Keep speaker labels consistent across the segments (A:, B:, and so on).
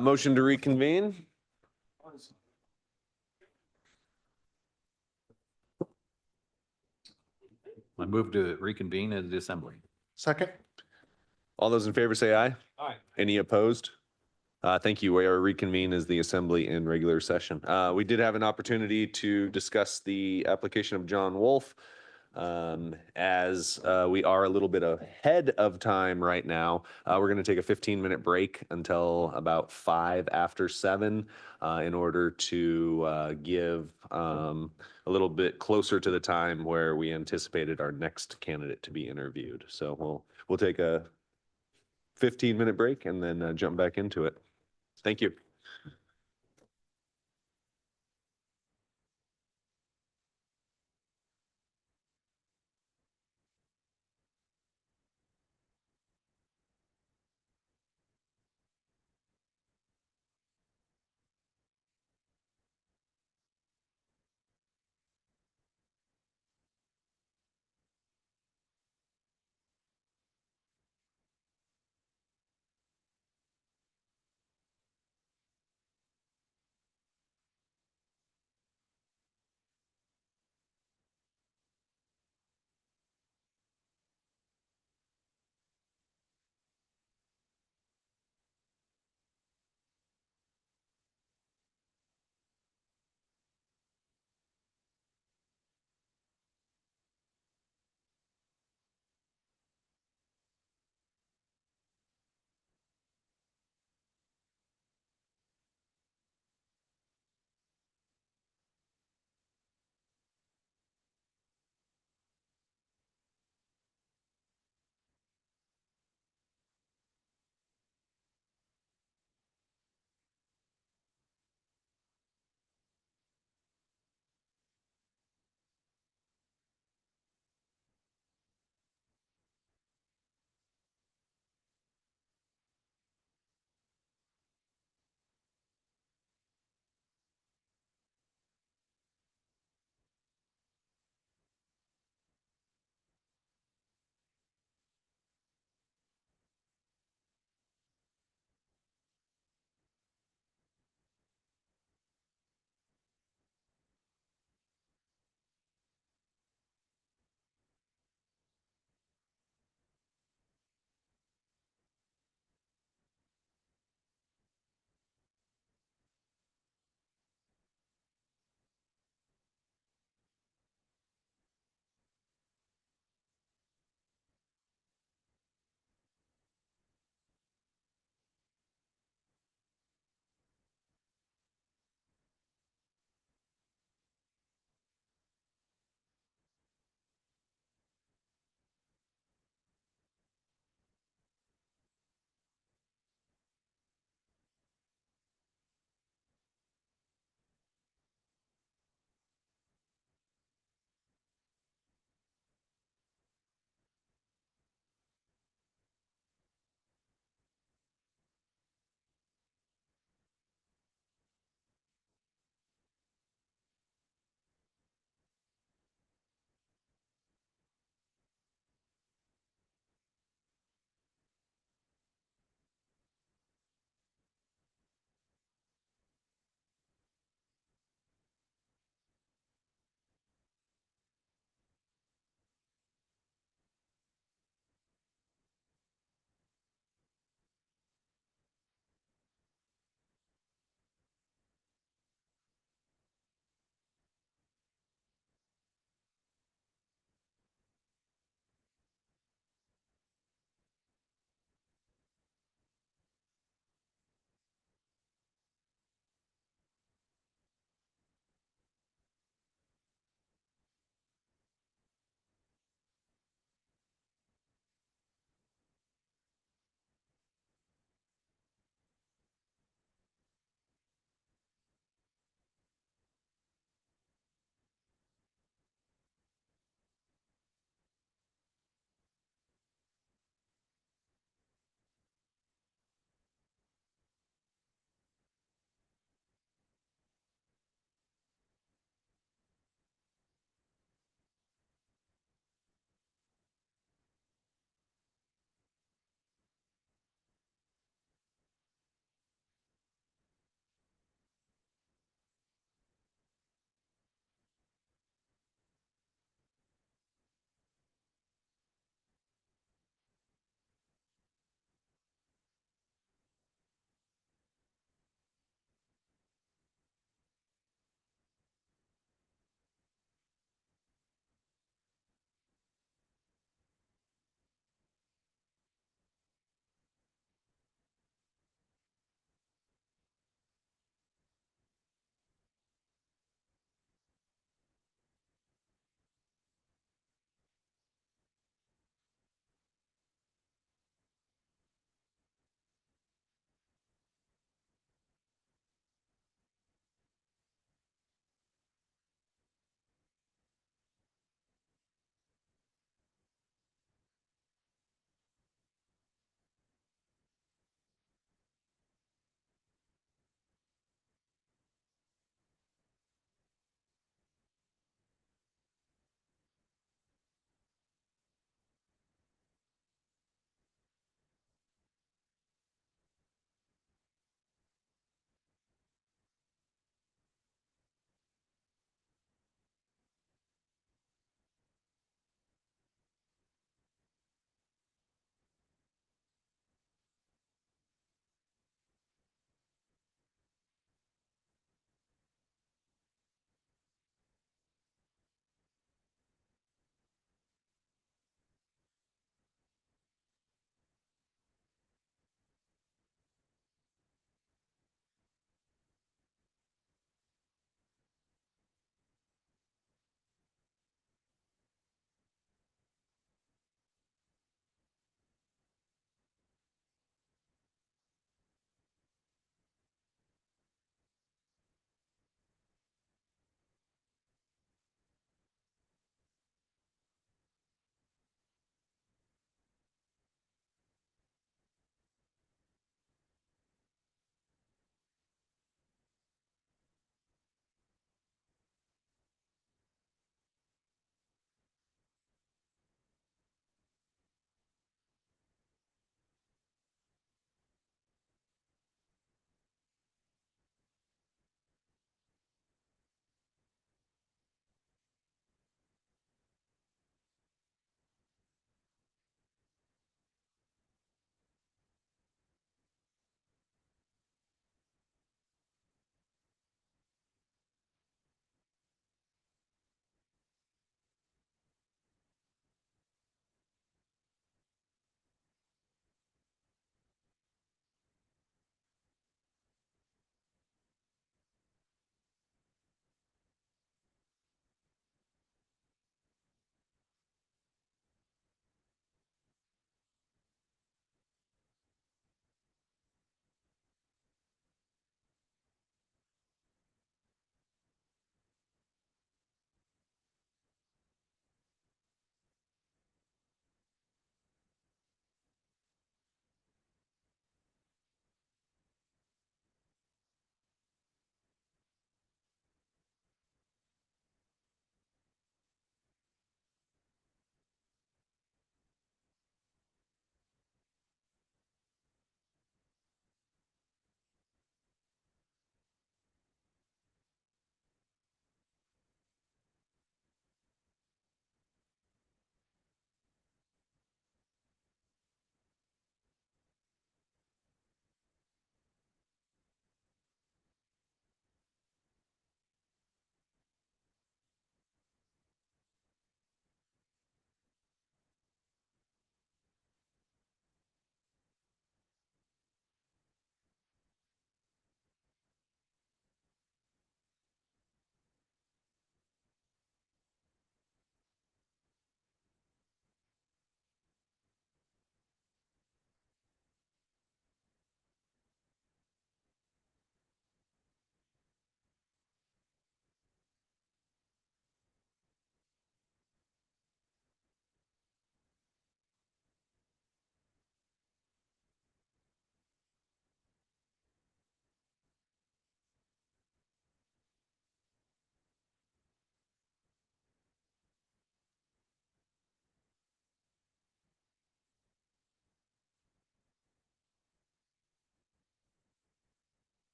A: Motion to reconvene.
B: I move to reconvene as the assembly.
C: Second.
A: All those in favor say aye.
B: Aye.
A: Any opposed? Thank you. We are reconvene as the assembly in regular session. We did have an opportunity to discuss the application of John Wolf. As we are a little bit ahead of time right now, we're going to take a 15-minute break until about 5 after 7 in order to give a little bit closer to the time where we anticipated our next candidate to be interviewed. So we'll take a 15-minute break and then jump back into it. Thank you.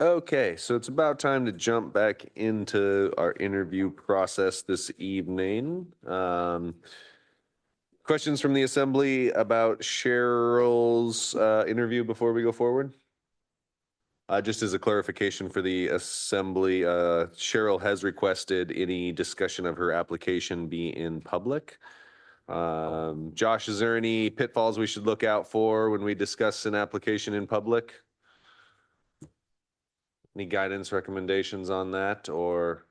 A: Okay, so it's about time to jump back into our interview process this evening. Questions from the assembly about Cheryl's interview before we go forward? Just as a clarification for the assembly, Cheryl has requested any discussion of her application be in public. Josh, is there any pitfalls we should look out for when we discuss an application in public? Any guidance, recommendations on that, or?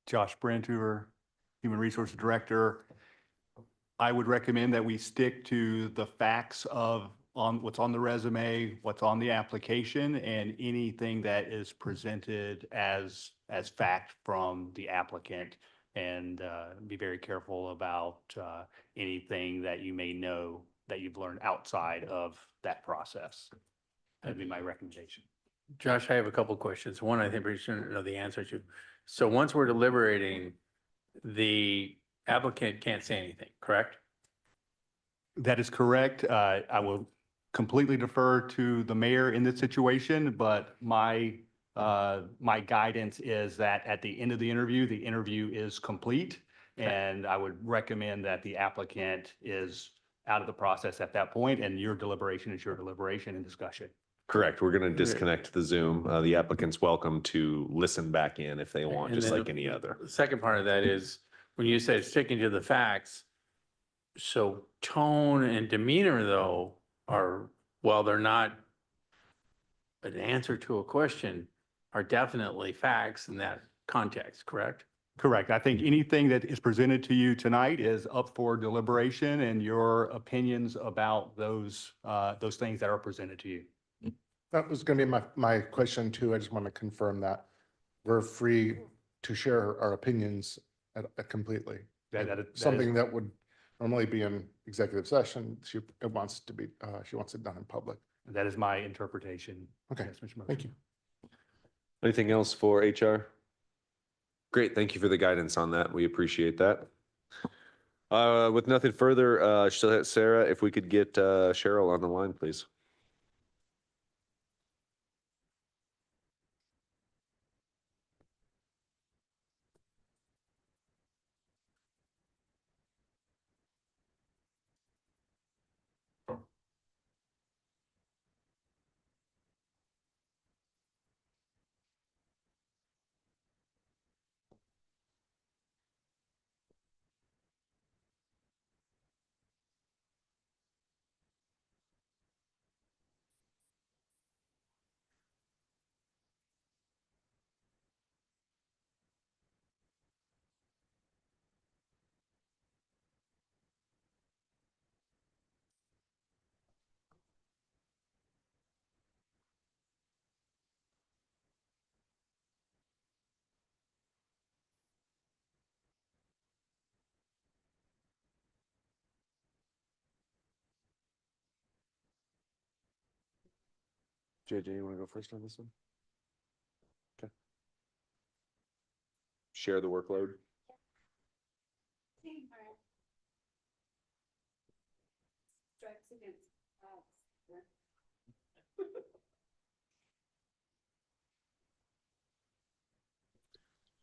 C: Josh Brantuber, Human Resources Director. I would recommend that we stick to the facts of what's on the resume, what's on the application, and anything that is presented as fact from the applicant. And be very careful about anything that you may know that you've learned outside of that process. That'd be my recommendation.
D: Josh, I have a couple of questions. One, I think we should know the answer to. So once we're deliberating, the applicant can't say anything, correct?
C: That is correct. I will completely defer to the mayor in this situation, but my guidance is that at the end of the interview is complete. And I would recommend that the applicant is out of the process at that point, and your deliberation is your deliberation and discussion.
A: Correct. We're going to disconnect the Zoom. The applicant's welcome to listen back in if they want,
D: And
A: just
D: then
A: like any other.
D: The second part of that is, when you say sticking to the facts, so tone and demeanor though are, while they're not an answer to a question, are definitely facts in that context, correct?
C: Correct. I think anything that is presented to you tonight is up for deliberation and your opinions about those things that are presented to you.
E: That was going to be my question too. I just want to confirm that we're free to share our opinions completely.
C: That is
E: Something that would normally be in executive session, she wants it done in public.
C: That is my interpretation.
E: Okay,
C: Yes, Mr. Mosher.
E: thank you.
A: Anything else for HR? Great. Thank you for the guidance on that. We appreciate that. With nothing further, Sarah, if we could get Cheryl on the line, please. JJ, you want to go first on this one? Okay. Share the workload.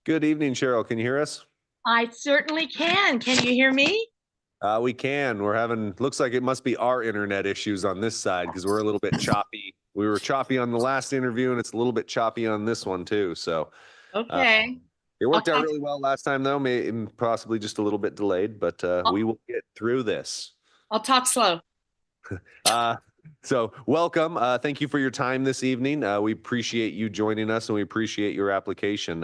A: Good evening, Cheryl. Can you hear us?
F: I certainly can. Can you hear me?
A: We can. We're having, looks like it must be our internet issues on this side because we're a little bit choppy. We were choppy on the last interview and it's a little bit choppy on this one too. So
F: Okay.
A: it worked out
F: Okay.
A: really well last time though, possibly just a little bit delayed, but we will get through this.
F: I'll talk slow.
A: So welcome. Thank you for your time this evening. We appreciate you joining us and we appreciate your application.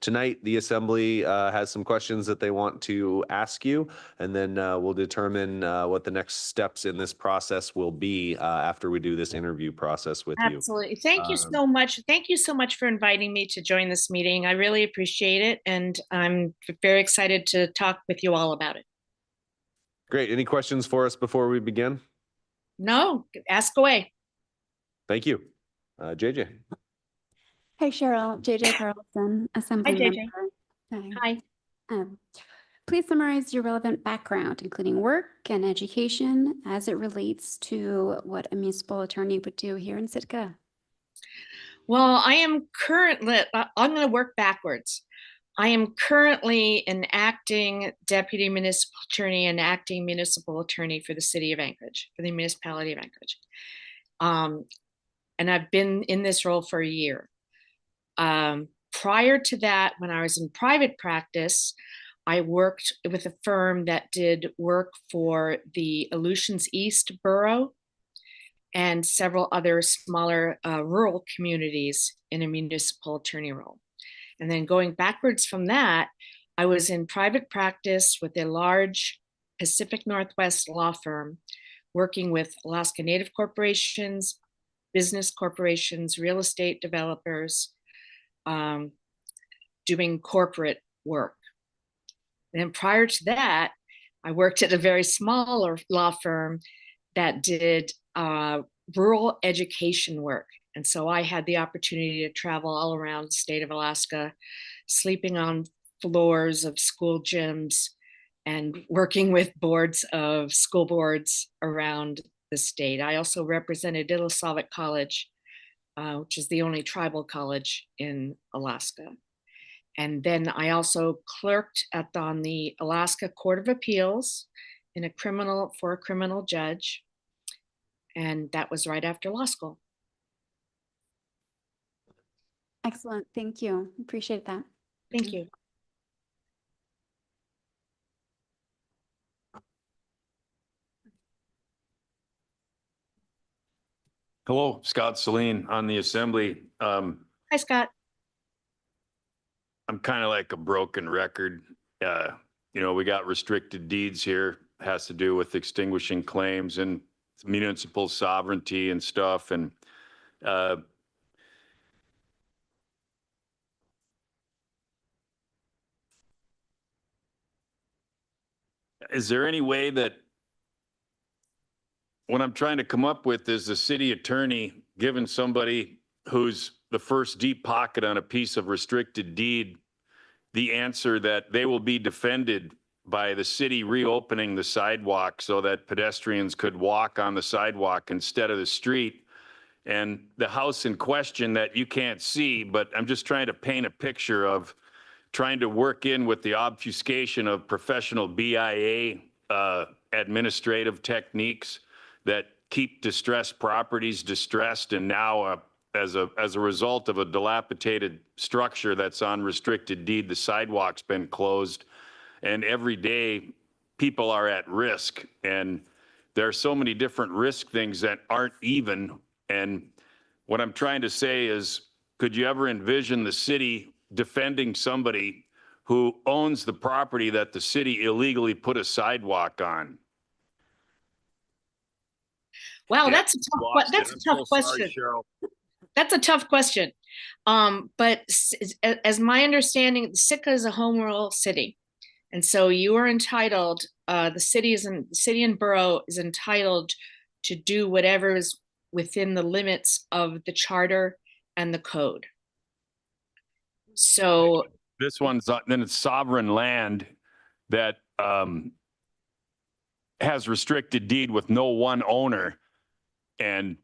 A: Tonight, the assembly has some questions that they want to ask you, and then we'll determine what the next steps in this process will be after we do this interview process with you.
F: Absolutely. Thank you so much. Thank you so much for inviting me to join this meeting. I really appreciate it. And I'm very excited to talk with you all about it.
A: Great. Any questions for us before we begin?
F: No, ask away.
A: Thank you. JJ.
G: Hi, Cheryl. JJ Carlson, Assembly
F: JJ.
G: Member. Hi.
F: Hi.
G: Please summarize your relevant background, including work and education, as it relates to what a municipal attorney would do here in Sitka.
F: Well, I am currently, I'm going to work backwards. I am currently an acting deputy municipal attorney and acting municipal attorney for the city of Anchorage, for the municipality of Anchorage. And I've been in this role for a year. Prior to that, when I was in private practice, I worked with a firm that did work for the Aleutians East Borough and several other smaller rural communities in a municipal attorney role. And then going backwards from that, I was in private practice with a large Pacific Northwest law firm, working with Alaska Native corporations, business corporations, real estate developers, doing corporate work. And prior to that, I worked at a very small law firm that did rural education work. And so I had the opportunity to travel all around the state of Alaska, sleeping on floors of school gyms and working with boards of school boards around the state. I also represented Ilisavik College, which is the only tribal college in Alaska. And then I also clerked on the Alaska Court of Appeals for a criminal judge. And that was right after law school.
G: Excellent. Thank you. Appreciate that.
F: Thank you.
H: Hello, Scott Celine on the Assembly.
F: Hi, Scott.
H: I'm kind of like a broken record. We got restricted deeds here, has to do with extinguishing claims and municipal sovereignty and stuff. And is there any way that what I'm trying to come up with is the city attorney giving somebody who's the first deep pocket on a piece of restricted deed the answer that they will be defended by the city reopening the sidewalk so that pedestrians could walk on the sidewalk instead of the street? And the house in question that you can't see, but I'm just trying to paint a picture of trying to work in with the obfuscation of professional BIA administrative techniques that keep distressed properties distressed. And now as a result of a dilapidated structure that's on restricted deed, the sidewalk's been closed. And every day people are at risk. And there are so many different risk things that aren't even. And what I'm trying to say is, could you ever envision the city defending somebody who owns the property that the city illegally put a sidewalk on?
F: Wow,
H: Yeah,
F: that's a tough question. That's a tough question. But as my understanding, Sitka is a home rule city. And so you are entitled, the city and borough is entitled to do whatever is within the limits of the charter and the code. So
H: this one's then it's sovereign land that has restricted deed with no one owner. And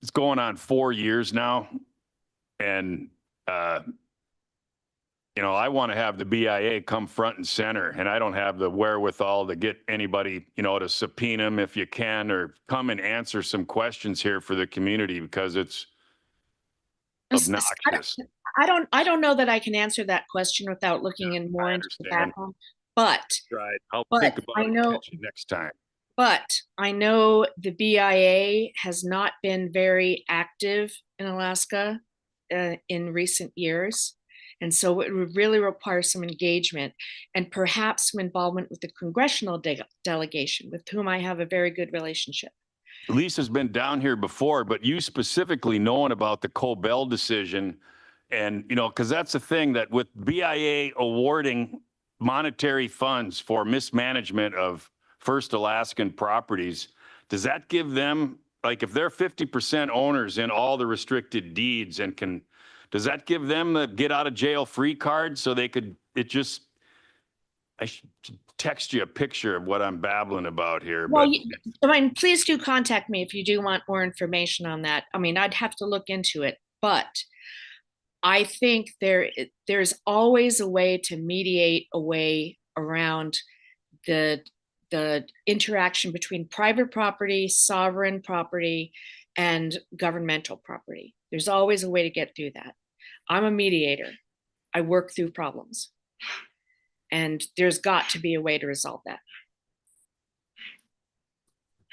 H: it's going on 4 years now. And, I want to have the BIA come front and center, and I don't have the wherewithal to get anybody, to subpoena them if you can, or come and answer some questions here for the community, because it's obnoxious.
F: I don't know that I can answer that question without looking in more into the background, but
H: Right. I'll think about it and catch you next time.
F: But I know the BIA has not been very active in Alaska in recent years. And so it would really require some engagement and perhaps some involvement with the congressional delegation, with whom I have a very good relationship.
H: Lisa's been down here before, but you specifically knowing about the Cobell decision. And, because that's the thing, that with BIA awarding monetary funds for mismanagement of First Alaskan properties, does that give them, like, if they're 50% owners in all the restricted deeds and can does that give them the get out of jail free card so they could, I should text you a picture of what I'm babbling about here,
F: Well,
H: but
F: I mean, please do contact me if you do want more information on that. I mean, I'd have to look into it, but I think there's always a way to mediate a way around the interaction between private property, sovereign property, and governmental property. There's always a way to get through that. I'm a mediator. I work through problems. And there's got to be a way to resolve that.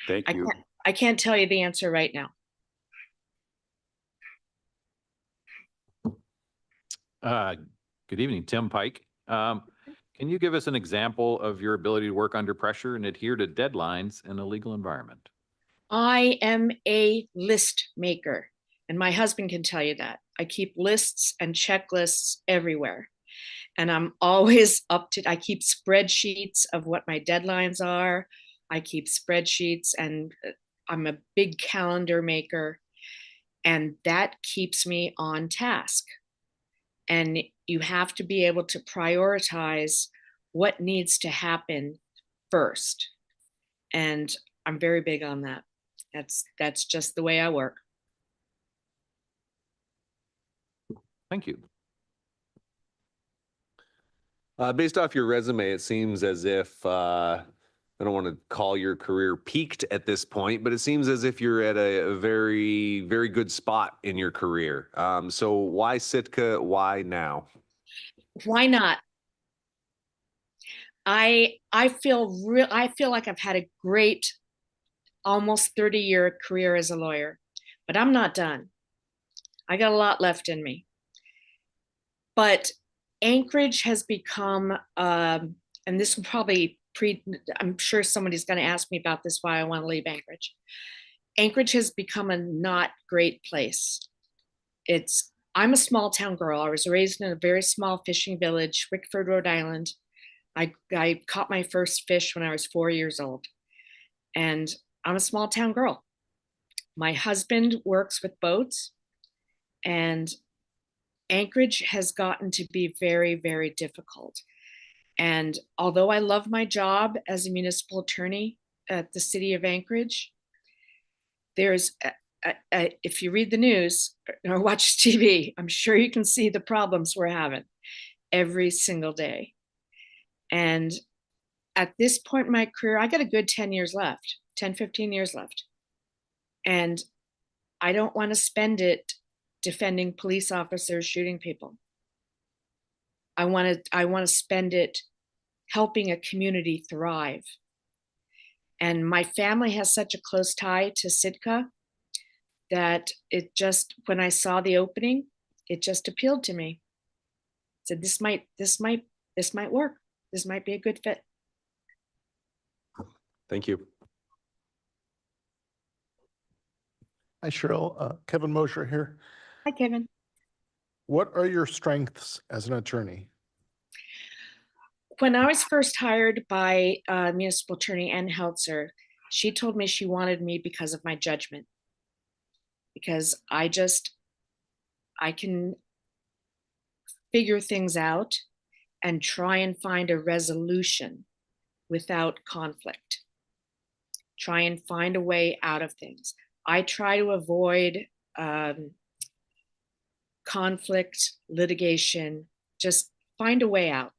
H: thank you.
F: I can't tell you the answer right now.
B: Good evening, Tim Pike. Can you give us an example of your ability to work under pressure and adhere to deadlines in a legal environment?
F: I am a list maker, and my husband can tell you that. I keep lists and checklists everywhere. And I'm always I keep spreadsheets of what my deadlines are. I keep spreadsheets, and I'm a big calendar maker, and that keeps me on task. And you have to be able to prioritize what needs to happen first. And I'm very big on that. That's just the way I work.
B: Thank you.
A: Based off your resume, it seems as if, I don't want to call your career peaked at this point, but it seems as if you're at a very, very good spot in your career. So why Sitka? Why now?
F: Why not? I feel like I've had a great almost 30-year career as a lawyer, but I'm not done. I got a lot left in me. But Anchorage has become, and this will probably I'm sure somebody's going to ask me about this, why I want to leave Anchorage. Anchorage has become a not great place. I'm a small town girl. I was raised in a very small fishing village, Wickford, Rhode Island. I caught my first fish when I was 4 years old. And I'm a small town girl. My husband works with boats, and Anchorage has gotten to be very, very difficult. And although I love my job as a municipal attorney at the city of Anchorage, there's, if you read the news or watch TV, I'm sure you can see the problems we're having every single day. And at this point in my career, I got a good 10 years left, 10, 15 years left. And I don't want to spend it defending police officers shooting people. I want to spend it helping a community thrive. And my family has such a close tie to Sitka that it just, when I saw the opening, it just appealed to me. I said, this might work. This might be a good fit.
A: Thank you.
E: Hi, Cheryl. Kevin Mosher here.
F: Hi, Kevin.
E: What are your strengths as an attorney?
F: When I was first hired by municipal attorney Ann Heltzer, she told me she wanted me because of my judgment. Because I can figure things out and try and find a resolution without conflict. Try and find a way out of things. I try to avoid conflict, litigation, just find a way out.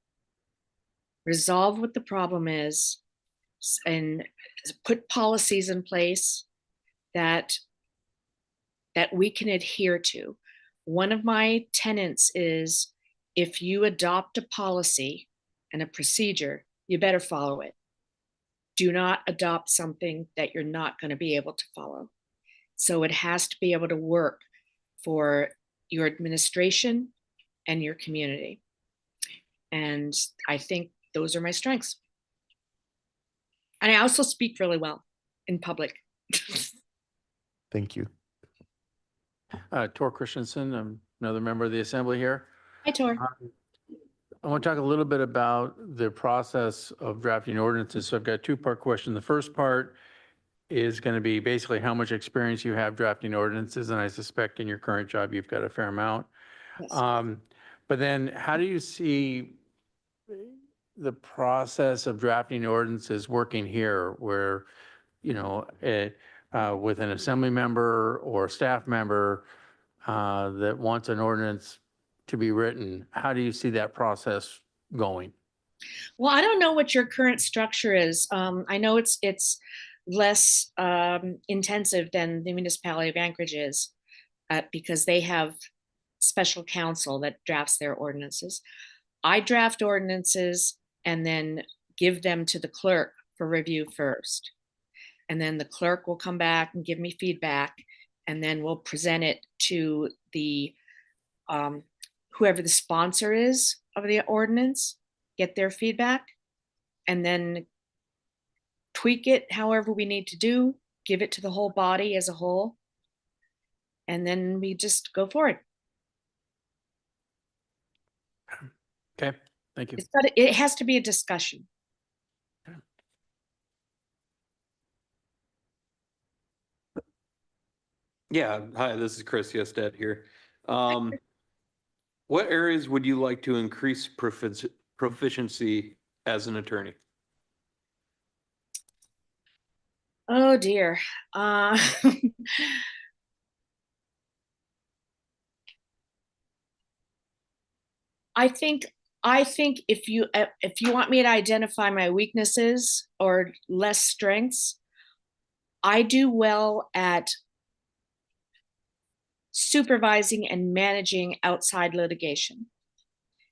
F: Resolve what the problem is and put policies in place that we can adhere to. One of my tenets is if you adopt a policy and a procedure, you better follow it. Do not adopt something that you're not going to be able to follow. So it has to be able to work for your administration and your community. And I think those are my strengths. And I also speak really well in public.
E: Thank you.
D: Tor Christensen, I'm another member of the assembly here.
F: Hi, Tor.
D: I want to talk a little bit about the process of drafting ordinances. So I've got a two-part question. The first part is going to be basically how much experience you have drafting ordinances, and I suspect in your current job you've got a fair amount.
F: Yes.
D: But then how do you see the process of drafting ordinances working here where, with an assembly member or staff member that wants an ordinance to be written? How do you see that process going?
F: Well, I don't know what your current structure is. I know it's less intensive than the municipality of Anchorage is, because they have special counsel that drafts their ordinances. I draft ordinances and then give them to the clerk for review first. And then the clerk will come back and give me feedback, and then we'll present it to the whoever the sponsor is of the ordinance, get their feedback, and then tweak it however we need to do, give it to the whole body as a whole, and then we just go forward.
D: Okay, thank you.
F: It has to be a discussion.
I: Yeah, hi, this is Chris Yestet here. What areas would you like to increase proficiency as an attorney?
F: Oh dear. I think if you want me to identify my weaknesses or less strengths, I do well at supervising and managing outside litigation.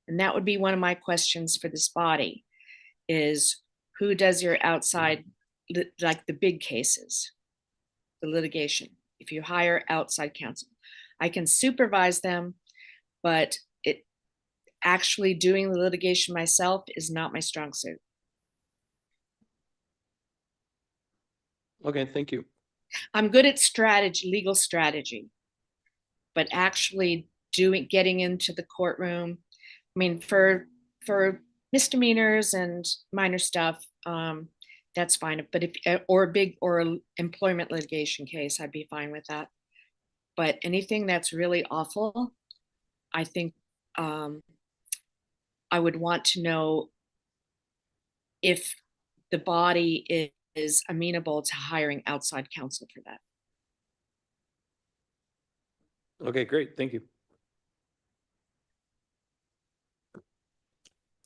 F: And that would be one of my questions for this body is who does your outside, like the big cases, the litigation. If you hire outside counsel, I can supervise them, but actually doing the litigation myself is not my strong suit.
I: Okay, thank you.
F: I'm good at strategy, legal strategy, but actually getting into the courtroom, I mean, for misdemeanors and minor stuff, that's fine. But or a big or employment litigation case, I'd be fine with that. But anything that's really awful, I think I would want to know if the body is amenable to hiring outside counsel for that.
I: Okay, great, thank you.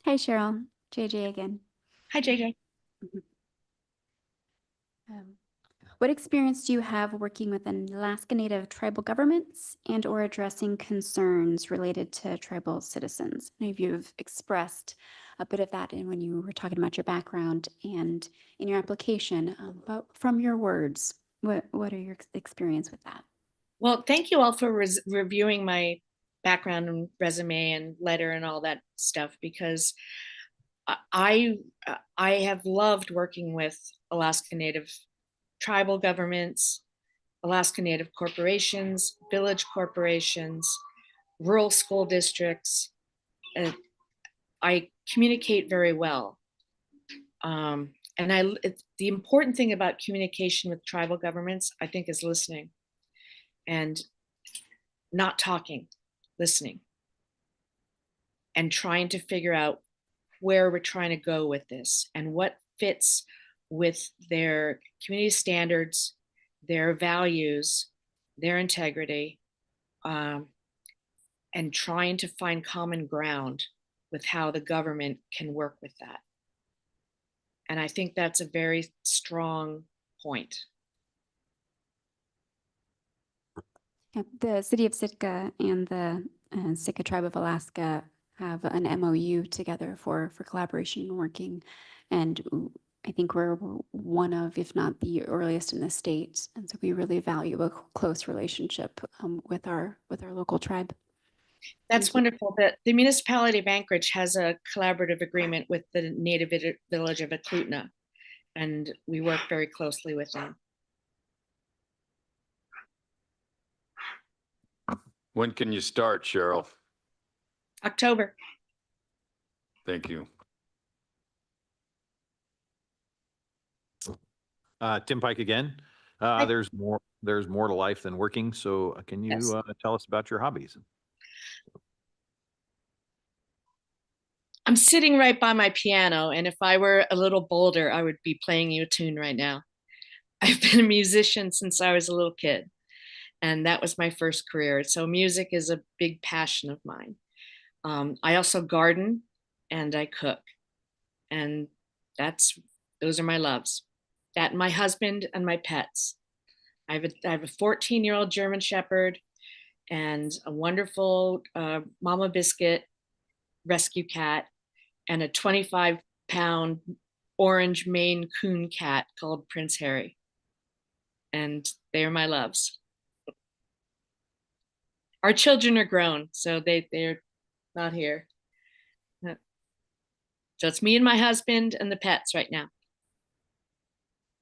G: Hi, Cheryl. JJ again.
F: Hi, JJ.
G: What experience do you have working with Alaska Native tribal governments and or addressing concerns related to tribal citizens? I know you've expressed a bit of that when you were talking about your background and in your application, but from your words, what are your experience with that?
F: Well, thank you all for reviewing my background and resume and letter and all that stuff, because I have loved working with Alaska Native tribal governments, Alaska Native corporations, village corporations, rural school districts. I communicate very well. And the important thing about communication with tribal governments, I think, is listening and not talking, listening, and trying to figure out where we're trying to go with this and what fits with their community standards, their values, their integrity, and trying to find common ground with how the government can work with that. And I think that's a very strong point.
G: The city of Sitka and the Sitka Tribe of Alaska have an MOU together for collaboration and working. And I think we're one of, if not the earliest in the state. And so we really value a close relationship with our local tribe.
F: That's wonderful. The municipality of Anchorage has a collaborative agreement with the native village of Eklutna, and we work very closely with them.
H: When can you start, Cheryl?
F: October.
H: Thank you.
B: Tim Pike again. There's more to life than working. So can you tell us about your hobbies?
F: I'm sitting right by my piano, and if I were a little bolder, I would be playing you a tune right now. I've been a musician since I was a little kid, and that was my first career. So music is a big passion of mine. I also garden and I cook, and those are my loves. That and my husband and my pets. I have a 14-year-old German Shepherd and a wonderful Mama Biscuit rescue cat and a 25-pound orange Maine Coon cat called Prince Harry. And they are my loves. Our children are grown, so they're not here. So it's me and my husband and the pets right now.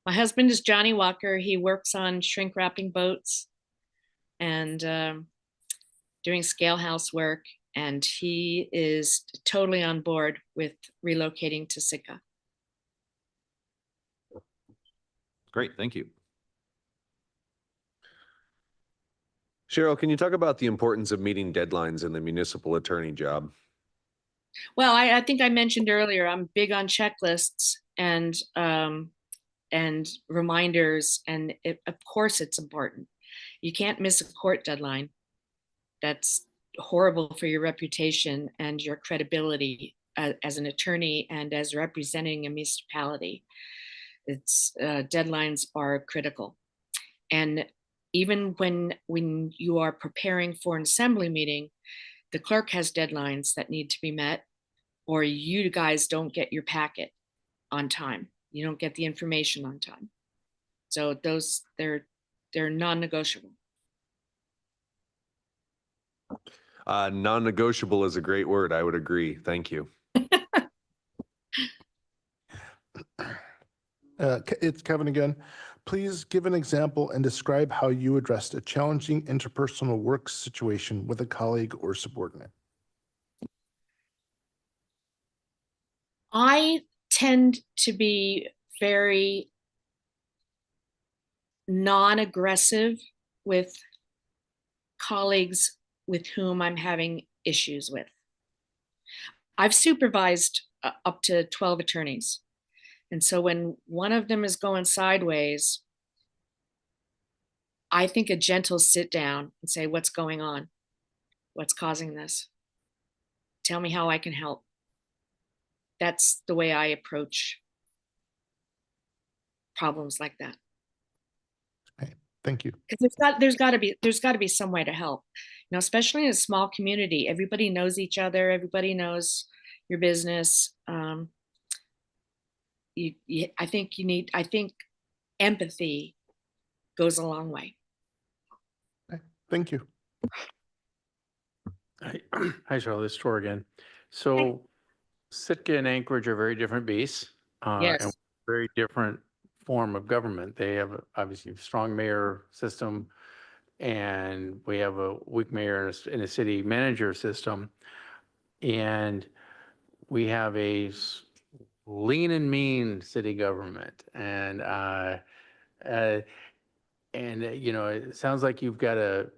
F: My husband is Johnny Walker. He works on shrink wrapping boats and doing scale house work. And he is totally on board with relocating to Sitka.
B: Great, thank you.
A: Cheryl, can you talk about the importance of meeting deadlines in the municipal attorney job?
F: Well, I think I mentioned earlier, I'm big on checklists and reminders, and of course it's important. You can't miss a court deadline. That's horrible for your reputation and your credibility as an attorney and as representing a municipality. Deadlines are critical. And even when you are preparing for an assembly meeting, the clerk has deadlines that need to be met, or you guys don't get your packet on time. You don't get the information on time. So they're non-negotiable.
A: Non-negotiable is a great word. I would agree. Thank you.
E: It's Kevin again. Please give an example and describe how you addressed a challenging interpersonal work situation with a colleague or subordinate.
F: I tend to be very non-aggressive with colleagues with whom I'm having issues with. I've supervised up to 12 attorneys. And so when one of them is going sideways, I think a gentle sit down and say, what's going on? What's causing this? Tell me how I can help. That's the way I approach problems like that.
E: Okay, thank you.
F: Because there's got to be some way to help. You know, especially in a small community, everybody knows each other. Everybody knows your business. I think empathy goes a long way.
E: Okay, thank you.
D: Hi, Cheryl, this is Tor again. So Sitka and Anchorage are very different beasts.
F: Yes.
D: And very different form of government. They have obviously a strong mayor system, and we have a weak mayor in a city manager system. And we have a lean and mean city government. And you know, it sounds like you've got a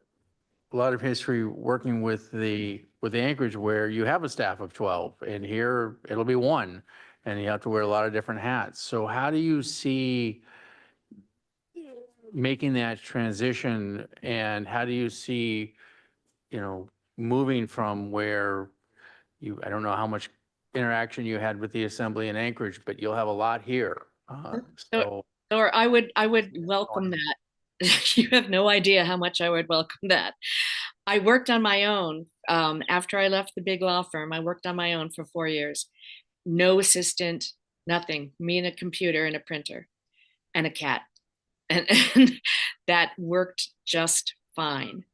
D: lot of history working with the Anchorage, where you have a staff of 12, and here it'll be 1, and you have to wear a lot of different hats. So how do you see making that transition, and how do you see, you know, moving from where I don't know how much interaction you had with the assembly in Anchorage, but you'll have a lot here.
F: Or I would welcome that. You have no idea how much I would welcome that. I worked on my own. After I left the big law firm, I worked on my own for 4 years. No assistant, nothing. Me and a computer and a printer and a cat. And that worked just fine.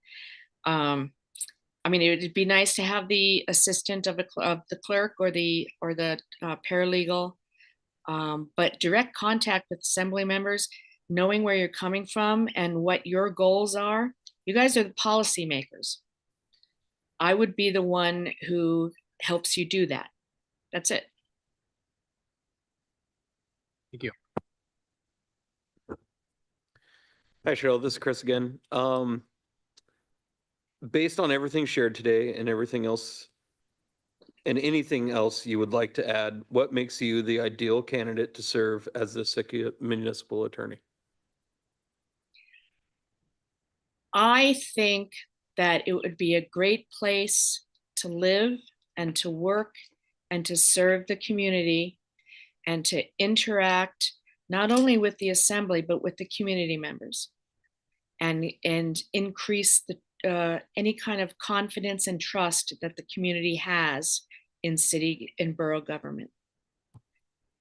F: I mean, it would be nice to have the assistant of the clerk or the paralegal, but direct contact with assembly members, knowing where you're coming from and what your goals are. You guys are the policy makers. I would be the one who helps you do that. That's it.
I: Thank you. Hi, Cheryl, this is Chris again. Based on everything shared today and everything else And anything else you would like to add? What makes you the ideal candidate to serve as the Sitka municipal attorney?
F: I think that it would be a great place to live and to work and to serve the community and to interact not only with the assembly, but with the community members and increase the any kind of confidence and trust that the community has in city and borough government.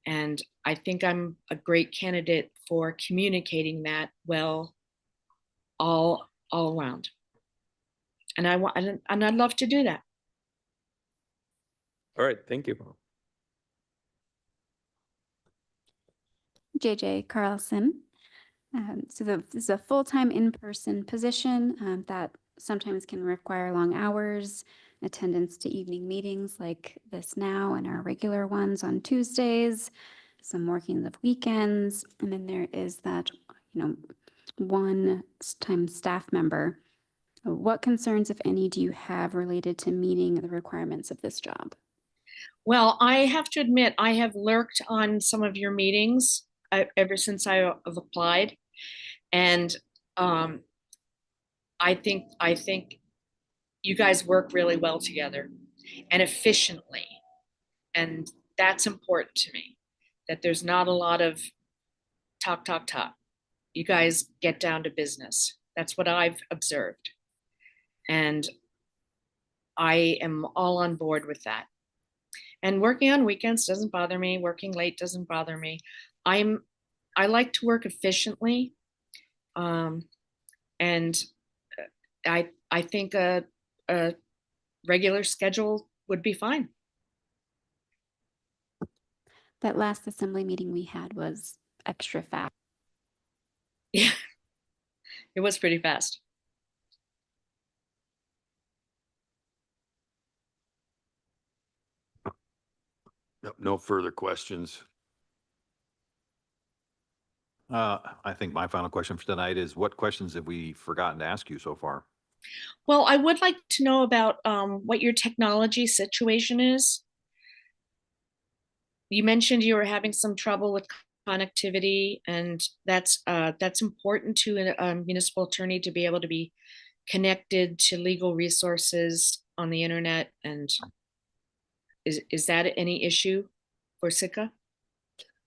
F: And I think I'm a great candidate for communicating that well all around. And I'd love to do that.
I: All right, thank you.
G: JJ Carlson. So this is a full-time in-person position that sometimes can require long hours, attendance to evening meetings like this now and our regular ones on Tuesdays, some working of weekends, and then there is that, one-time staff member. What concerns, if any, do you have related to meeting the requirements of this job?
F: Well, I have to admit, I have lurked on some of your meetings ever since I have applied. And I think you guys work really well together and efficiently. And that's important to me, that there's not a lot of talk. You guys get down to business. That's what I've observed. And I am all on board with that. And working on weekends doesn't bother me. Working late doesn't bother me. I like to work efficiently. And I think a regular schedule would be fine.
G: That last assembly meeting we had was extra fast.
F: Yeah, it was pretty fast.
H: Yep, no further questions.
B: I think my final question for tonight is, what questions have we forgotten to ask you so far?
F: Well, I would like to know about what your technology situation is. You mentioned you were having some trouble with connectivity, and that's important to a municipal attorney to be able to be connected to legal resources on the internet. And is that any issue for Sitka?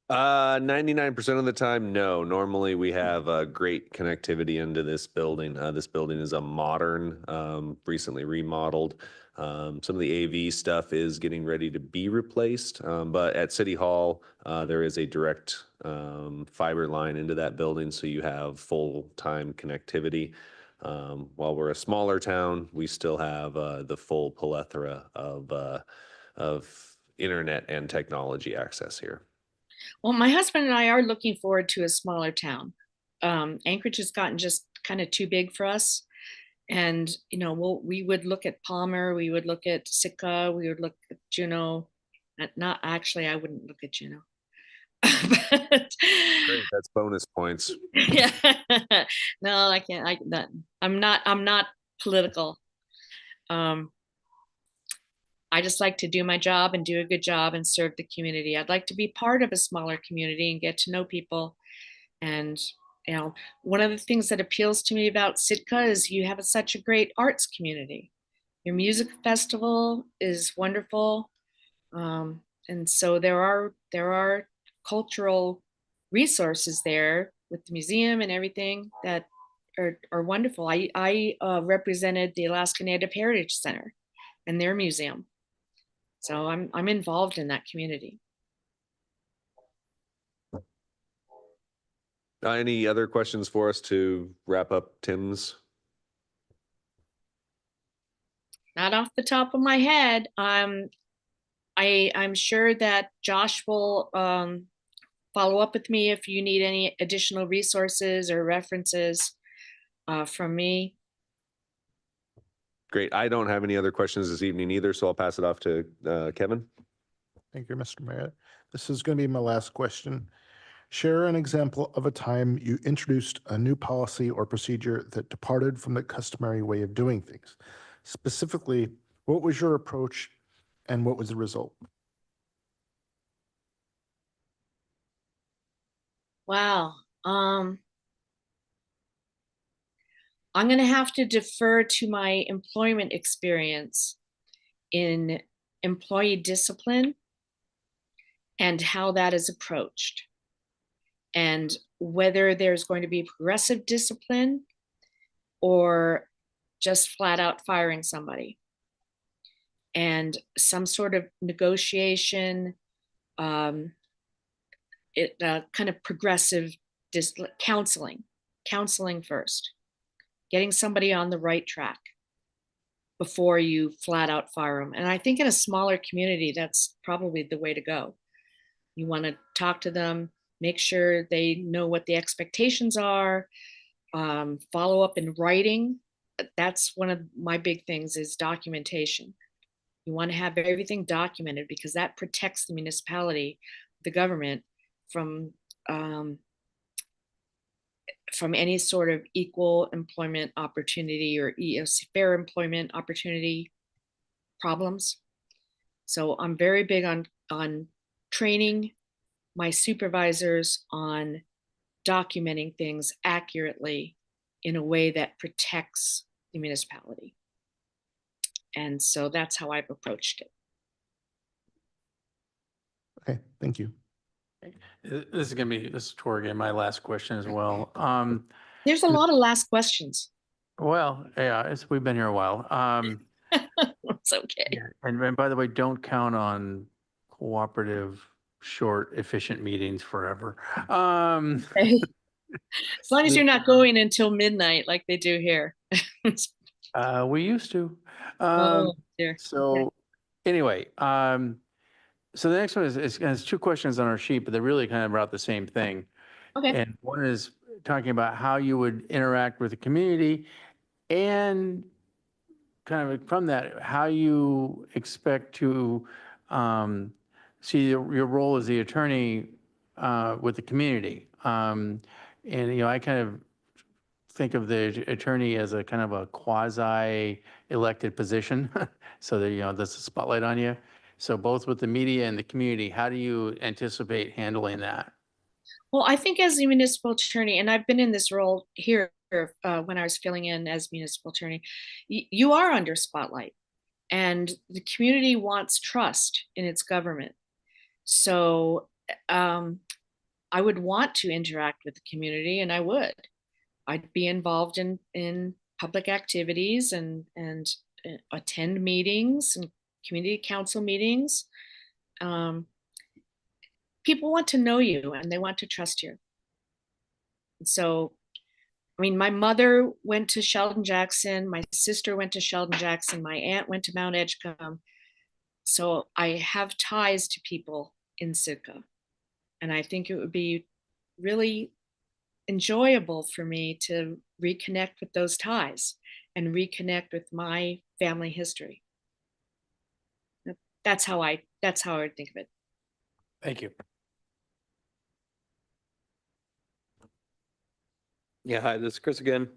A: 99% of the time, no. Normally we have great connectivity into this building. This building is a modern, recently remodeled. Some of the AV stuff is getting ready to be replaced, but at City Hall, there is a direct fiber line into that building, so you have full-time connectivity. While we're a smaller town, we still have the full plethora of internet and technology access here.
F: Well, my husband and I are looking forward to a smaller town. Anchorage has gotten just kind of too big for us. And, we would look at Palmer, we would look at Sitka, we would look at Juneau. Not actually, I wouldn't look at Juneau. But,
A: Great, that's bonus points.
F: yeah, no, I can't. I'm not political. I just like to do my job and do a good job and serve the community. I'd like to be part of a smaller community and get to know people. And, one of the things that appeals to me about Sitka is you have such a great arts community. Your music festival is wonderful. And so there are cultural resources there with the museum and everything that are wonderful. I represented the Alaska Native Heritage Center and their museum. So I'm involved in that community.
A: Any other questions for us to wrap up Tim's?
F: Not off the top of my head. I'm sure that Josh will follow up with me if you need any additional resources or references from me.
A: Great. I don't have any other questions this evening either, so I'll pass it off to Kevin.
E: Thank you, Mr. Mayor. This is going to be my last question. Share an example of a time you introduced a new policy or procedure that departed from the customary way of doing things. Specifically, what was your approach And what was the result?
F: Wow. I'm going to have to defer to my employment experience in employee discipline and how that is approached, and whether there's going to be progressive discipline or just flat out firing somebody, and some sort of negotiation, kind of progressive counseling first, getting somebody on the right track before you flat out fire them. And I think in a smaller community, that's probably the way to go. You want to talk to them, make sure they know what the expectations are, follow up in writing. That's one of my big things is documentation. You want to have everything documented because that protects the municipality, the government from any sort of equal employment opportunity or fair employment opportunity problems. So I'm very big on training my supervisors on documenting things accurately in a way that protects the municipality. And so that's how I've approached it.
E: Okay, thank you.
D: This is Tor again, my last question as well.
F: There's a lot of last questions.
D: Well, yeah, we've been here a while.
F: It's okay.
D: And by the way, don't count on cooperative, short, efficient meetings forever.
F: As long as you're not going until midnight like they do here.
D: We used to.
F: Oh, dear.
D: So anyway, so the next one is has two questions on our sheet, but they're really kind of about the same thing.
F: Okay.
D: And one is talking about how you would interact with the community and kind of from that, how you expect to see your role as the attorney with the community. And, you know, I kind of think of the attorney as a kind of a quasi-elected position. So that, you know, there's a spotlight on you. So both with the media and the community, how do you anticipate handling that?
F: Well, I think as a municipal attorney, and I've been in this role here when I was filling in as municipal attorney, you are under spotlight, and the community wants trust in its government. So I would want to interact with the community, and I'd be involved in public activities and attend meetings and community council meetings. People want to know you and they want to trust you. And so, I mean, my mother went to Sheldon Jackson, my sister went to Sheldon Jackson, my aunt went to Mount Edgecombe. So I have ties to people in Sitka. And I think it would be really enjoyable for me to reconnect with those ties and reconnect with my family history. That's how I think of it.
D: Thank you.
I: Yeah, hi, this is Chris again.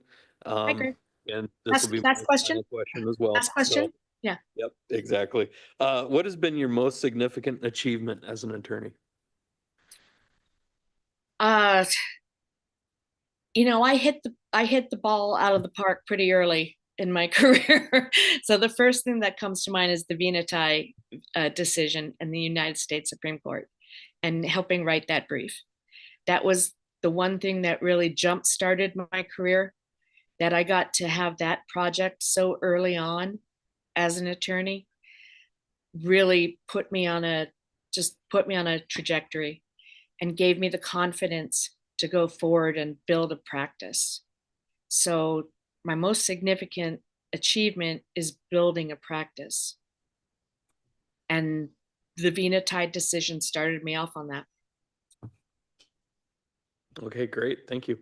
F: Hi, Greg.
I: And this will be
F: Last
I: my
F: question?
I: final question as well.
F: Last question?
I: So,
F: Yeah.
I: Yep, exactly. What has been your most significant achievement as an attorney?
F: You know, I hit the ball out of the park pretty early in my career. So the first thing that comes to mind is the Venati decision in the United States Supreme Court and helping write that brief. That was the one thing that really jump-started my career, that I got to have that project so early on as an attorney, really put me on a trajectory and gave me the confidence to go forward and build a practice. So my most significant achievement is building a practice. And the Venati decision started me off on that.
I: Okay, great. Thank you.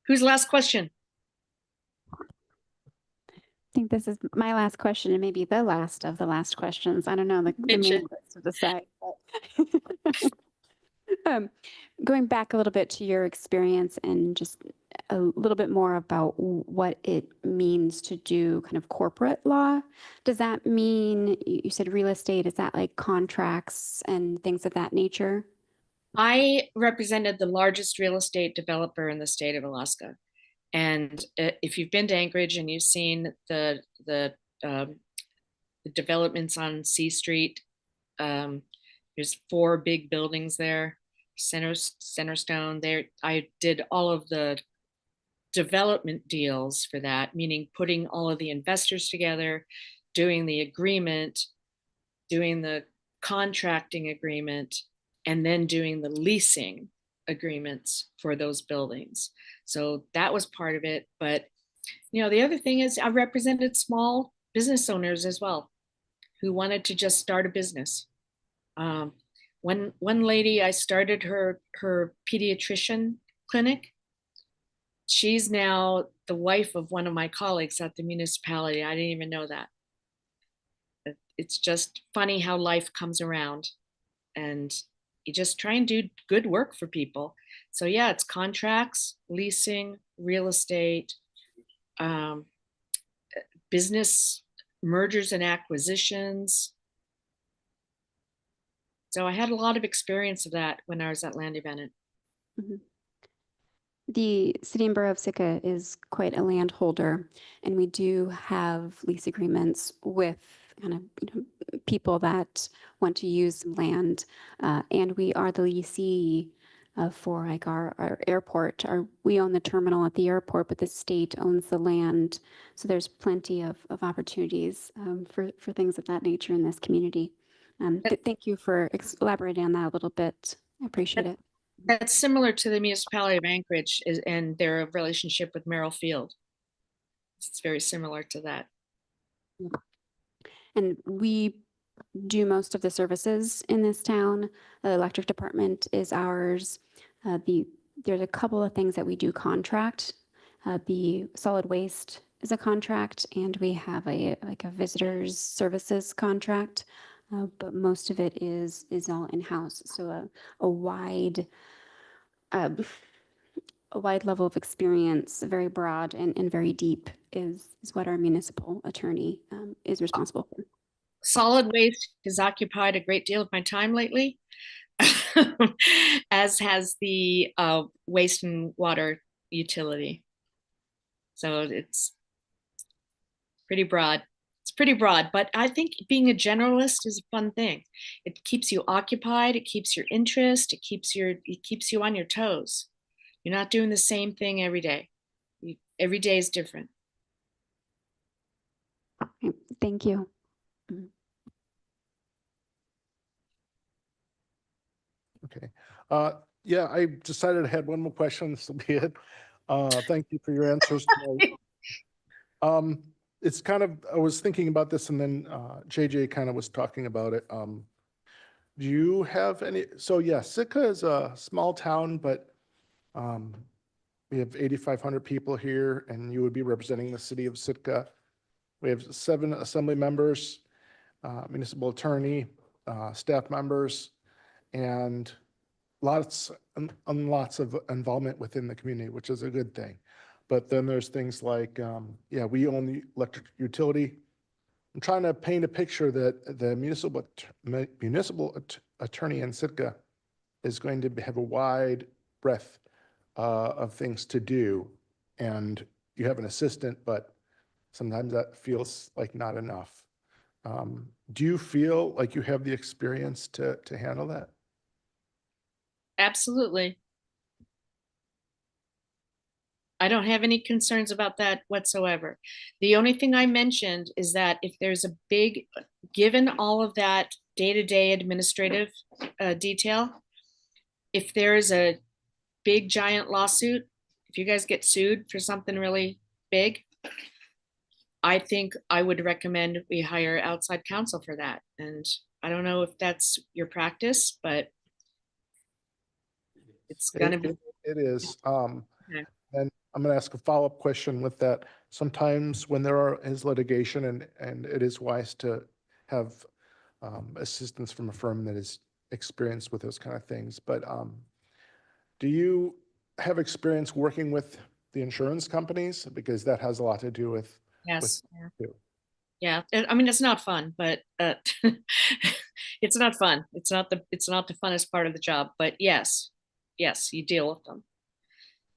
F: Who's last question?
G: I think this is my last question and maybe the last of the last questions. I don't know the main list to decide. Going back a little bit to your experience and just a little bit more about what it means to do kind of corporate law. Does that mean, you said real estate, is that like contracts and things of that nature?
F: I represented the largest real estate developer in the state of Alaska. And if you've been to Anchorage and you've seen the developments on C Street, there's 4 big buildings there, Centerstone. There, I did all of the development deals for that, meaning putting all of the investors together, doing the agreement, doing the contracting agreement, and then doing the leasing agreements for those buildings. So that was part of it. But, you know, the other thing is I represented small business owners as well who wanted to just start a business. One lady, I started her pediatrician clinic. She's now the wife of one of my colleagues at the municipality. I didn't even know that. It's just funny how life comes around, and you just try and do good work for people. So yeah, it's contracts, leasing, real estate, business mergers and acquisitions. So I had a lot of experience of that when I was at Landy Bennett.
G: Mm-hmm. The City and Borough of Sitka is quite a landholder, and we do have lease agreements with kind of people that want to use land, and we are the leasee for like our airport. We own the terminal at the airport, but the state owns the land, so there's plenty of opportunities for things of that nature in this community. Thank you for elaborating on that a little bit. I appreciate it.
F: That's similar to the municipality of Anchorage and their relationship with Merrill Field. It's very similar to that.
G: And we do most of the services in this town. The electric department is ours. There's a couple of things that we do contract. The solid waste is a contract, and we have a visitors services contract. But most of it is all in-house. So a wide level of experience, very broad and very deep, is what our municipal attorney is responsible for.
F: Solid waste has occupied a great deal of my time lately, as has the waste and water utility. So it's pretty broad. It's pretty broad, but I think being a generalist is a fun thing. It keeps you occupied, it keeps your interest, it keeps you on your toes. You're not doing the same thing every day. Every day is different.
G: Thank you.
E: Okay. Yeah, I decided I had one more question. This will be it. Thank you for your answers tonight. It's kind of, I was thinking about this, and then JJ kind of was talking about it. Do you have any, so yeah, Sitka is a small town, but we have 8,500 people here, and you would be representing the city of Sitka. We have 7 assembly members, municipal attorney, staff members, and lots and lots of involvement within the community, which is a good thing. But then there's things like, yeah, we own the electric utility. I'm trying to paint a picture that the municipal attorney in Sitka is going to have a wide breadth of things to do. And you have an assistant, but sometimes that feels like not enough. Do you feel like you have the experience to handle that?
F: Absolutely. I don't have any concerns about that whatsoever. The only thing I mentioned is that if there's a big, given all of that day-to-day administrative detail, if there's a big giant lawsuit, if you guys get sued for something really big, I think I would recommend we hire outside counsel for that. And I don't know if that's your practice, but it's gonna be.
E: It is.
F: Okay.
E: And I'm going to ask a follow-up question with that. Sometimes when there is litigation, and it is wise to have assistance from a firm that is experienced with those kind of things. But do you have experience working with the insurance companies, because that has a lot to do with.
F: Yes.
E: too.
F: Yeah. I mean, it's not fun, but it's not fun. It's not the funnest part of the job, but yes, you deal with them.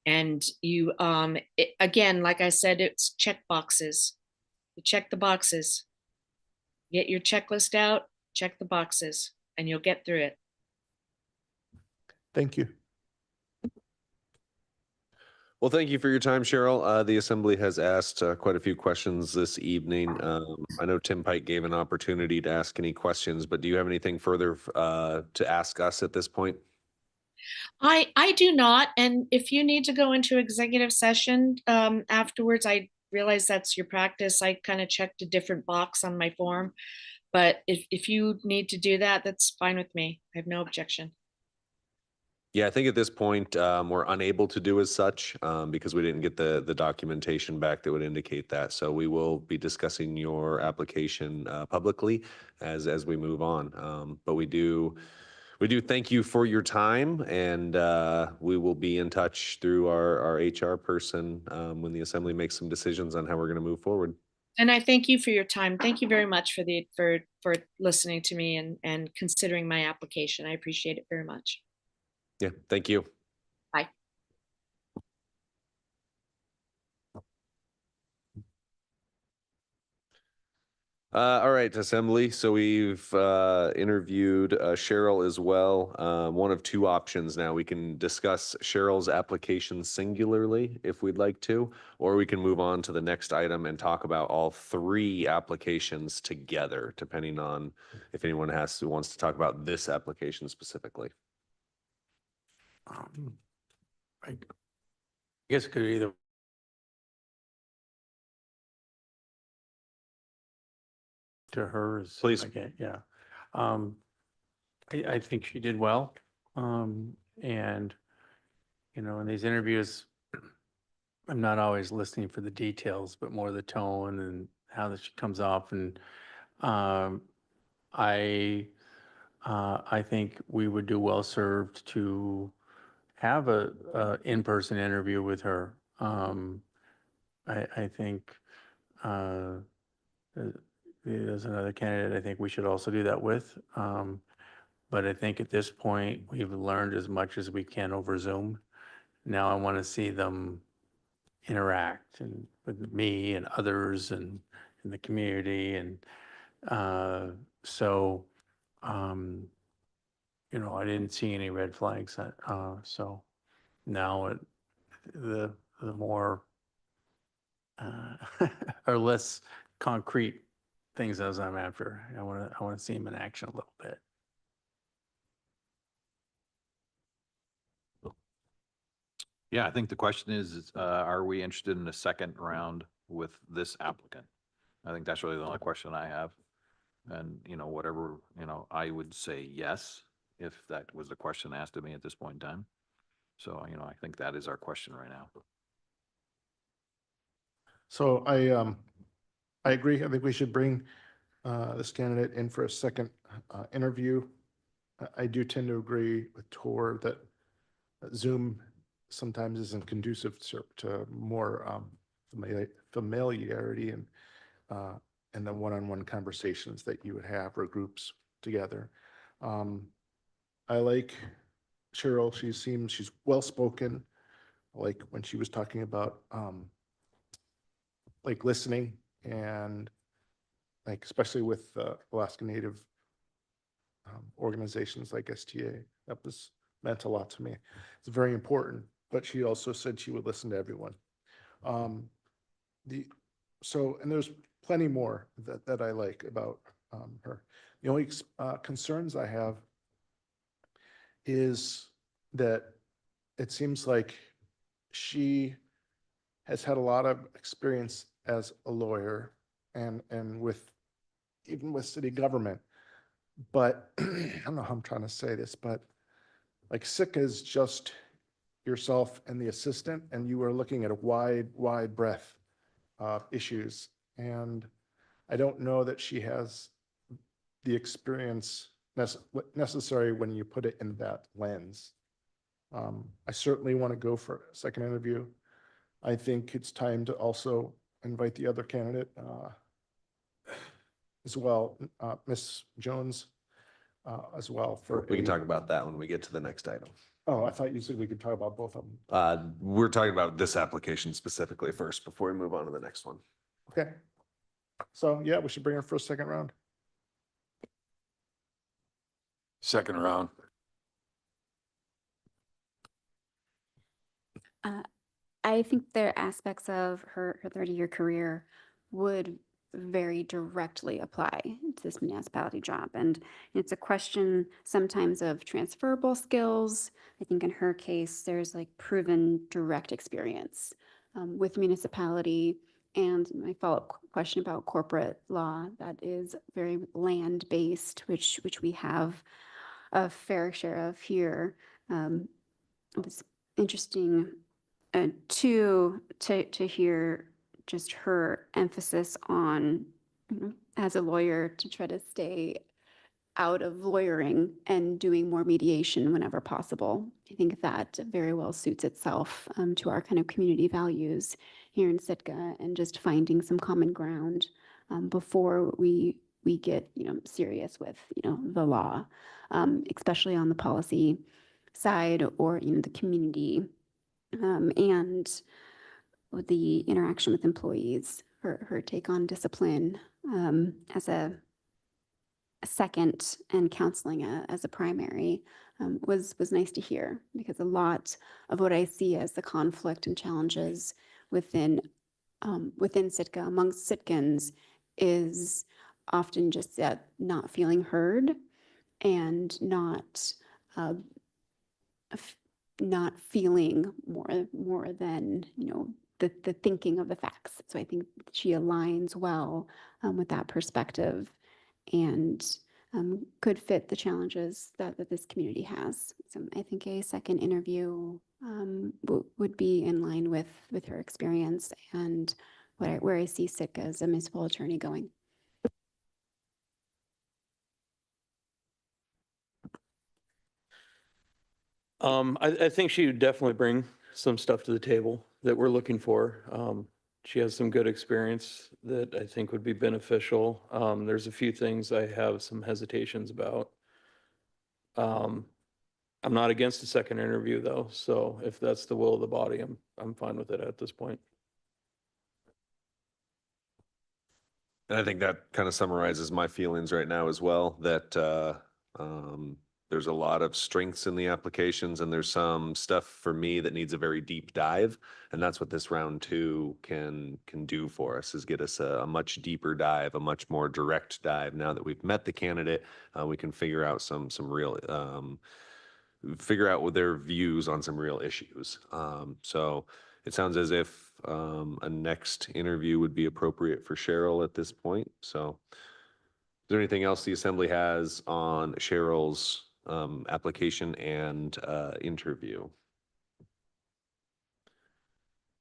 F: And you, again, like I said, it's check boxes. You check the boxes. Get your checklist out, check the boxes, and you'll get through it.
E: Thank you.
A: Well, thank you for your time, Cheryl. The Assembly has asked quite a few questions this evening. I know Tim Pike gave an opportunity to ask any questions, but do you have anything further to ask us at this point?
F: I do not, and if you need to go into executive session afterwards, I realize that's your practice. I kind of checked a different box on my form, but if you need to do that, that's fine with me. I have no objection.
A: Yeah, I think at this point, we're unable to do as such because we didn't get the documentation back that would indicate that. So we will be discussing your application publicly as we move on. But we do thank you for your time, and we will be in touch through our HR person when the Assembly makes some decisions on how we're going to move forward.
F: And I thank you for your time. Thank you very much for listening to me and considering my application. I appreciate it very much.
A: Yeah, thank you.
F: Bye.
A: All right, Assembly. So we've interviewed Cheryl as well. One of two options now. We can discuss Cheryl's application singularly if we'd like to, or we can move on to the next item and talk about all three applications together, depending on if anyone wants to talk about this application specifically.
D: I guess it could either. To hers.
A: Please.
D: Okay, yeah. I think she did well. And, you know, in these interviews, I'm not always listening for the details, but more the tone and how that she comes off. And I think we would do well served to have a in-person interview with her. I think there's another candidate I think we should also do that with. But I think at this point, we've learned as much as we can over Zoom. Now I want to see them interact and with me and others and in the community. And so, you know, I didn't see any red flags. So now the more or less concrete things as I'm after. I want to see them in action a little bit.
B: Yeah, I think the question is, are we interested in a second round with this applicant? I think that's really the only question I have. And, you know, whatever, you know, I would say yes, if that was the question asked of me at this point in time. So, you know, I think that is our question right now.
E: So I agree. I think we should bring this candidate in for a second interview. I do tend to agree with Tor that Zoom sometimes isn't conducive to more familiarity and the one-on-one conversations that you would have or groups together. I like Cheryl. She's well-spoken. Like when she was talking about like listening and like especially with Alaska Native organizations like STA, that was meant a lot to me. It's very important. But she also said she would listen to everyone. And there's plenty more that I like about her. The only concerns I have is that it seems like she has had a lot of experience as a lawyer and even with city government. But I don't know how I'm trying to say this, but like SICA is just yourself and the assistant, and you are looking at a wide breadth of issues. And I don't know that she has the experience necessary when you put it in that lens. I certainly want to go for a second interview. I think it's time to also invite the other candidate as well, Ms. Jones, as well for.
A: We can
E: a-
A: talk about that when we get to the next item.
E: Oh, I thought you said we could talk about both of them.
A: We're talking about this application specifically first before we move on to the next one.
E: Okay. So yeah, we should bring her for a second round.
H: Second round.
G: I think there are aspects of her 30-year career would very directly apply to this municipality job. And it's a question sometimes of transferable skills. I think in her case, there's like proven direct experience with municipality. And my follow-up question about corporate law, that is very land-based, which we have a fair share of here. It was interesting to hear just her emphasis on, as a lawyer, to try to stay out of lawyering and doing more mediation whenever possible. I think that very well suits itself to our kind of community values here in Sitka, and just finding some common ground before we get, serious with, the law, especially on the policy side, or, the community and the interaction with employees. Her take on discipline as a second, and counseling as a primary was nice to hear, because a lot of what I see as the conflict and challenges within Sitka, amongst Sitkans, is often just that not feeling heard, and not feeling more than, the thinking of the facts. So I think she aligns well with that perspective, and could fit the challenges that this community has. So I think a second interview would be in line with her experience and where I see Sitka as a municipal attorney going.
I: I think she would definitely bring some stuff to the table that we're looking for. She has some good experience that I think would be beneficial. There's a few things I have some hesitations about. I'm not against a second interview though, so if that's the will of the body, I'm fine with it at this point.
A: And I think that kind of summarizes my feelings right now as well, that there's a lot of strengths in the applications, and there's some stuff for me that needs a very deep dive. And that's what this round 2 can do for us, is get us a much deeper dive, a much more direct dive. Now that we've met the candidate, we can figure out some real, figure out what their views on some real issues. So it sounds as if a next interview would be appropriate for Cheryl at this point. So is there anything else the Assembly has on Cheryl's application and interview?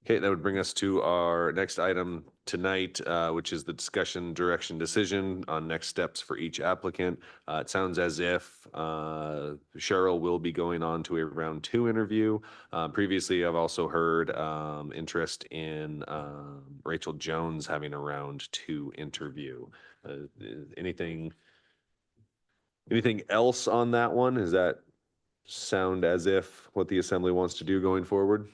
A: Okay, that would bring us to our next item tonight, which is the discussion, direction, decision on next steps for each applicant. It sounds as if Cheryl will be going on to a round 2 interview. Previously, I've also heard interest in Rachel Jones having a round 2 interview. Anything else on that one? Does that sound as if what the Assembly wants to do going forward?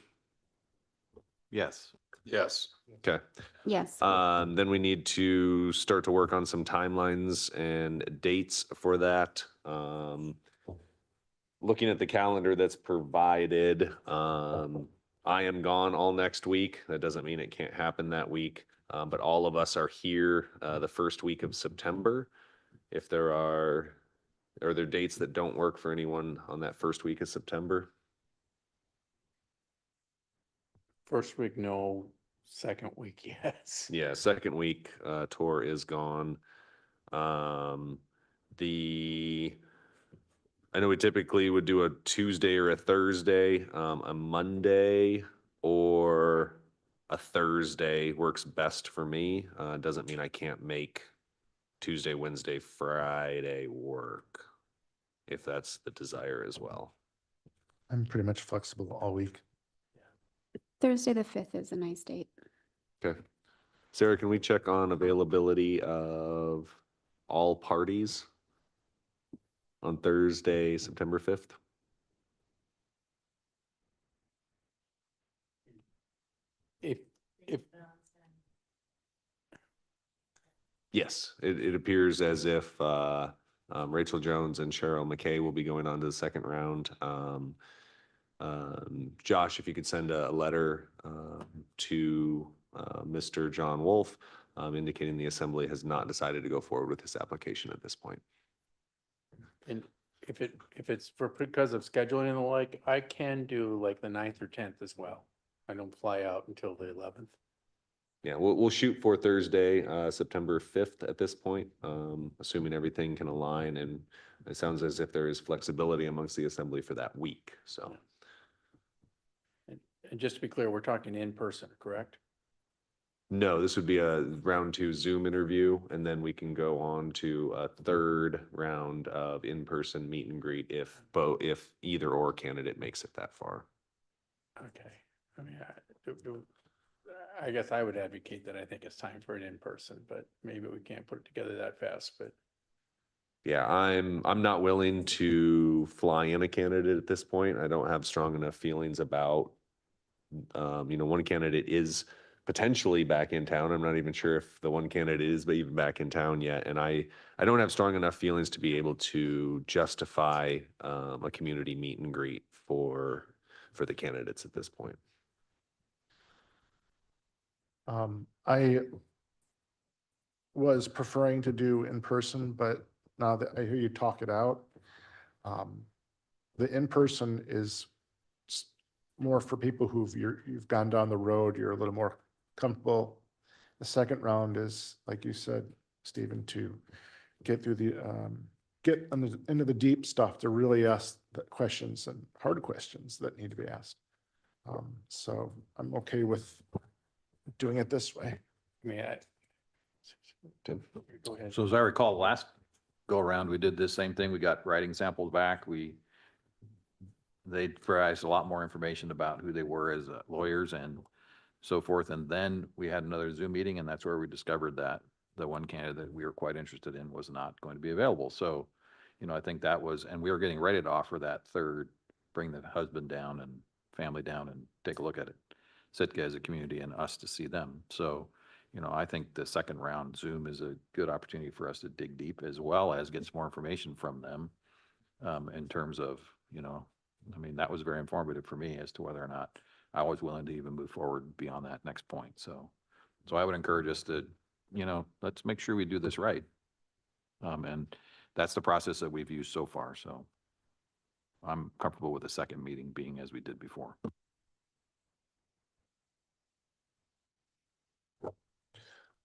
B: Yes.
H: Yes.
A: Okay.
G: Yes.
A: Then we need to start to work on some timelines and dates for that. Looking at the calendar that's provided, I am gone all next week. That doesn't mean it can't happen that week, but all of us are here the first week of September. If are there dates that don't work for anyone on that first week of September?
D: First week, no. Second week, yes.
A: Yeah, second week, Tor is gone. I know we typically would do a Tuesday or a Thursday, a Monday or a Thursday works best for me. Doesn't mean I can't make Tuesday, Wednesday, Friday work, if that's the desire as well.
E: I'm pretty much flexible all week.
G: Thursday, the 5th is a nice date.
A: Okay. Sarah, can we check on availability of all parties on Thursday, September 5th?
D: If,
A: Yes, it appears as if Rachel Jones and Cheryl McKay will be going on to the second round. Josh, if you could send a letter to Mr. John Wolf indicating the assembly has not decided to go forward with this application at this point.
D: and if it's because of scheduling and the like, I can do like the 9th or 10th as well. I don't fly out until the 11th.
A: Yeah, we'll shoot for Thursday, September 5th at this point, assuming everything can align, and it sounds as if there is flexibility amongst the assembly for that week, so.
D: And just to be clear, we're talking in person, correct?
A: No, this would be a round 2 Zoom interview, and then we can go on to a third round of in-person meet and greet if either or candidate makes it that far.
D: Okay. I mean, I guess I would advocate that I think it's time for an in-person, but maybe we can't put it together that fast, but.
A: Yeah, I'm not willing to fly in a candidate at this point. I don't have strong enough feelings about, one candidate is potentially back in town. I'm not even sure if the one candidate is even back in town yet. And I don't have strong enough feelings to be able to justify a community meet and greet for the candidates at this point.
E: I was preferring to do in person, but now that I hear you talk it out, the in-person is more for people you've gone down the road, you're a little more comfortable. The second round is, like you said, Stephen, to get through into the deep stuff, to really ask the questions and hard questions that need to be asked. So I'm okay with doing it this way.
D: I mean,
A: Tim?
D: go ahead.
B: So as I recall, last go around, we did this same thing. We got writing samples back. They provided a lot more information about who they were as lawyers and so forth. And then we had another Zoom meeting, and that's where we discovered that the one candidate we were quite interested in was not going to be available. So, I think that was, and we were getting ready to offer that third, bring the husband down and family down and take a look at it. Sitka as a community and us to see them. So, I think the second round Zoom is a good opportunity for us to dig deep as well as get some more information from them in terms of, that was very informative for me as to whether or not I was willing to even move forward beyond that next point. So I would encourage us to, let's make sure we do this right. And that's the process that we've used so far. So I'm comfortable with the second meeting being as we did before.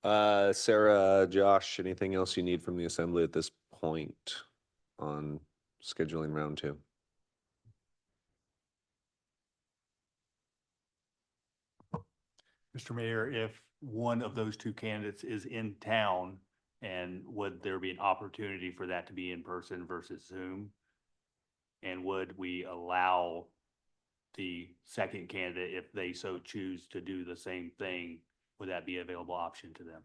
A: Sarah, Josh, anything else you need from the assembly at this point on scheduling round 2?
C: Mr. Mayor, if one of those two candidates is in town, and would there be an opportunity for that to be in person versus Zoom? And would we allow the second candidate, if they so choose to do the same thing, would that be an available option to them?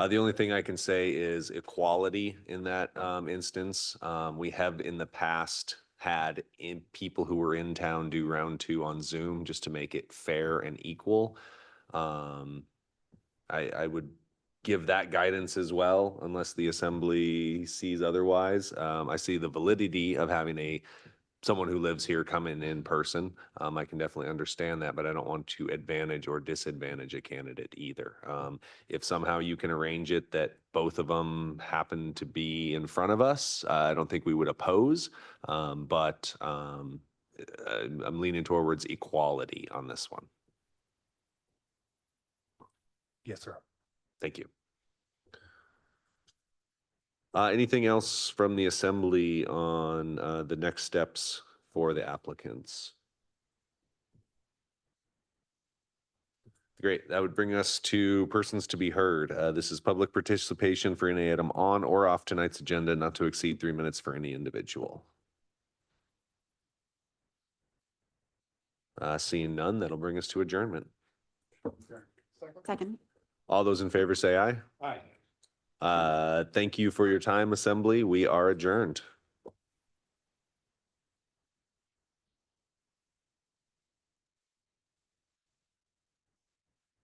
A: The only thing I can say is equality in that instance. We have in the past had people who were in town do round 2 on Zoom just to make it fair and equal. I would give that guidance as well, unless the assembly sees otherwise. I see the validity of having someone who lives here come in person. I can definitely understand that, but I don't want to advantage or disadvantage a candidate either. If somehow you can arrange it that both of them happen to be in front of us, I don't think we would oppose, but I'm leaning towards equality on this one.
C: Yes, sir.
A: Thank you. Anything else from the assembly on the next steps for the applicants? Great. That would bring us to persons to be heard. This is public participation for any item on or off tonight's agenda, not to exceed 3 minutes for any individual. Seeing none, that'll bring us to adjournment.
G: Second.
A: All those in favor say aye.
C: Aye.
A: Thank you for your time, Assembly. We are adjourned.